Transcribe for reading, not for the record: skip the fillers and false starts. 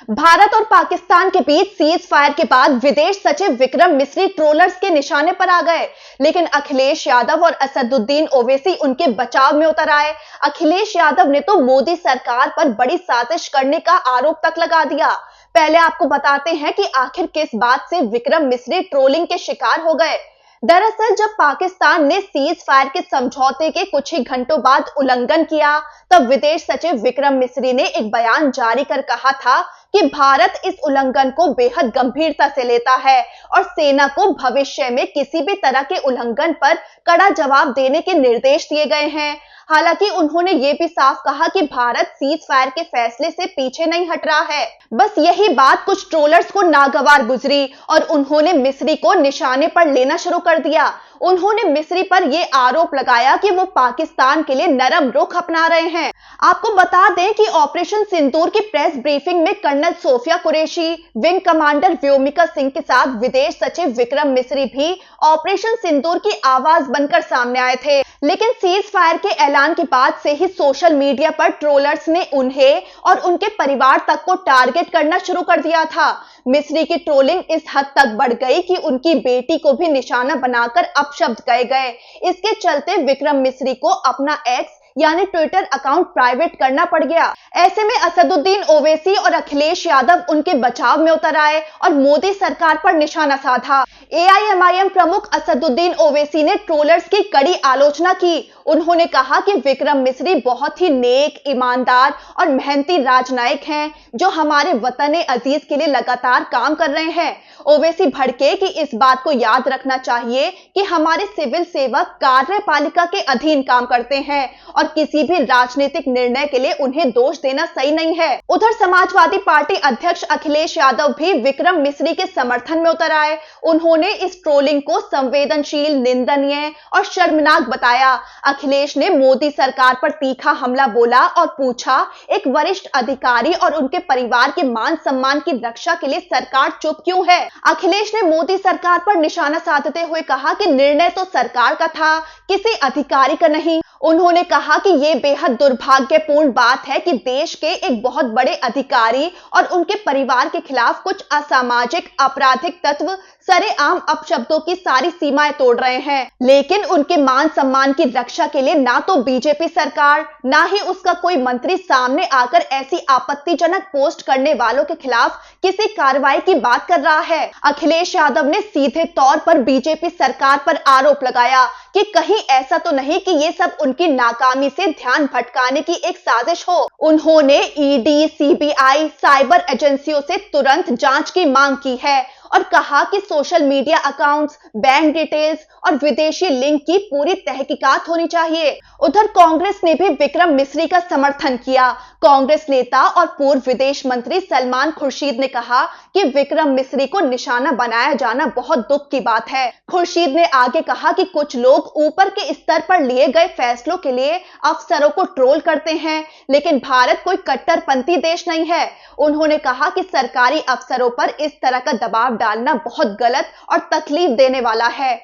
भारत और पाकिस्तान के बीच cease fire के बाद विदेश सचिव विक्रम मिस्री ट्रोलर्स के निशाने पर आ गए, लेकिन अखिलेश यादव और असदुद्दीन ओवैसी उनके बचाव में उतर आए। अखिलेश यादव ने तो मोदी सरकार पर बड़ी साजिश करने का आरोप तक लगा दिया। पहले आपको बताते हैं कि आखिर किस बात से विक्रम मिस्री ट्रोलिंग के शिकार हो गए। दरअसल जब पाकिस्तान ने सीज फायर के समझौते के कुछ ही घंटों बाद उल्लंघन किया, तब विदेश सचिव विक्रम मिस्री ने एक बयान जारी कर कहा था कि भारत इस उल्लंघन को बेहद गंभीरता से लेता है और सेना को भविष्य में किसी भी तरह के उल्लंघन पर कड़ा जवाब देने के निर्देश दिए गए हैं। हालांकि उन्होंने ये भी साफ कहा कि भारत सीज फायर के फैसले से पीछे नहीं हट रहा है। बस यही बात कुछ ट्रोलर्स को नागवार गुजरी और उन्होंने मिस्री को निशाने पर लेना शुरू कर दिया। उन्होंने मिस्री पर यह आरोप लगाया कि वो पाकिस्तान के लिए नरम रुख अपना रहे हैं। आपको बता दें कि ऑपरेशन सिंदूर की प्रेस ब्रीफिंग में colonel Sofia Qureshi, wing commander Vyomika Singh के साथ विदेश सचिव विक्रम मिस्री भी ऑपरेशन सिंदूर की आवाज बनकर सामने आए थे। लेकिन सीज फायर के ऐलान के बाद से ही सोशल मीडिया पर ट्रोलर्स ने उन्हें और उनके परिवार तक को टारगेट करना शुरू कर दिया था। मिस्री की ट्रोलिंग इस हद तक बढ़ गई कि उनकी बेटी को भी निशाना बनाकर अपशब्द कहे गए। इसके चलते विक्रम मिस्री को अपना एक्स यानी ट्विटर अकाउंट प्राइवेट करना पड़ गया। ऐसे में असदुद्दीन ओवैसी और अखिलेश यादव उनके बचाव में उतर आए और मोदी सरकार पर निशाना साधा। एआईएमआईएम प्रमुख असदुद्दीन ओवैसी ने ट्रोलर्स की कड़ी आलोचना की। उन्होंने कहा कि विक्रम मिस्री बहुत ही नेक, ईमानदार और मेहनती राजनयिक हैं, जो हमारे वतन अजीज के लिए लगातार काम कर रहे हैं। ओवैसी भड़के कि इस बात को याद रखना चाहिए कि हमारे सिविल सेवक कार्यपालिका के अधीन काम करते हैं और किसी भी राजनीतिक निर्णय के लिए उन्हें दोष देना सही नहीं है। उधर समाजवादी पार्टी अध्यक्ष अखिलेश यादव भी विक्रम मिस्री के समर्थन में उतर आए। उन्होंने इस ट्रोलिंग को संवेदनशील, निंदनीय और शर्मनाक बताया। अखिलेश ने मोदी सरकार पर तीखा हमला बोला और पूछा, एक वरिष्ठ अधिकारी और उनके परिवार के मान सम्मान की रक्षा के लिए सरकार चुप क्यों है? अखिलेश ने मोदी सरकार पर निशाना साधते हुए कहा कि निर्णय तो सरकार का था, किसी अधिकारी का नहीं। उन्होंने कहा कि यह बेहद दुर्भाग्यपूर्ण बात है कि देश के एक बहुत बड़े अधिकारी और उनके परिवार के खिलाफ कुछ असामाजिक आपराधिक तत्व सरेआम अपशब्दों की सारी सीमाएं तोड़ रहे हैं, लेकिन उनके मान सम्मान की रक्षा के लिए ना तो बीजेपी सरकार, ना ही उसका कोई मंत्री सामने आकर ऐसी आपत्तिजनक पोस्ट करने वालों के खिलाफ किसी कार्रवाई की बात कर रहा है। अखिलेश यादव ने सीधे तौर पर बीजेपी सरकार पर आरोप लगाया कि कहीं ऐसा तो नहीं कि ये सब उनकी नाकामी से ध्यान भटकाने की एक साजिश हो। उन्होंने ईडी, सीबीआई, साइबर एजेंसियों से तुरंत जांच की मांग की है और कहा कि social media accounts, bank details और विदेशी लिंक की पूरी तहकीकात होनी चाहिए। उधर कांग्रेस ने भी विक्रम मिस्री का समर्थन किया। कांग्रेस नेता और पूर्व विदेश मंत्री सलमान खुर्शीद ने कहा कि विक्रम मिस्री को निशाना बनाया जाना बहुत दुख की बात है। खुर्शीद ने आगे कहा कि कुछ लोग ऊपर के स्तर पर लिए गए फैसलों के लिए अफसरों को ट्रोल करते हैं, लेकिन भारत कोई कट्टरपंथी देश नहीं है। उन्होंने कहा कि सरकारी अफसरों पर इस तरह का दबाव डालना बहुत गलत और तकलीफ देने वाला है।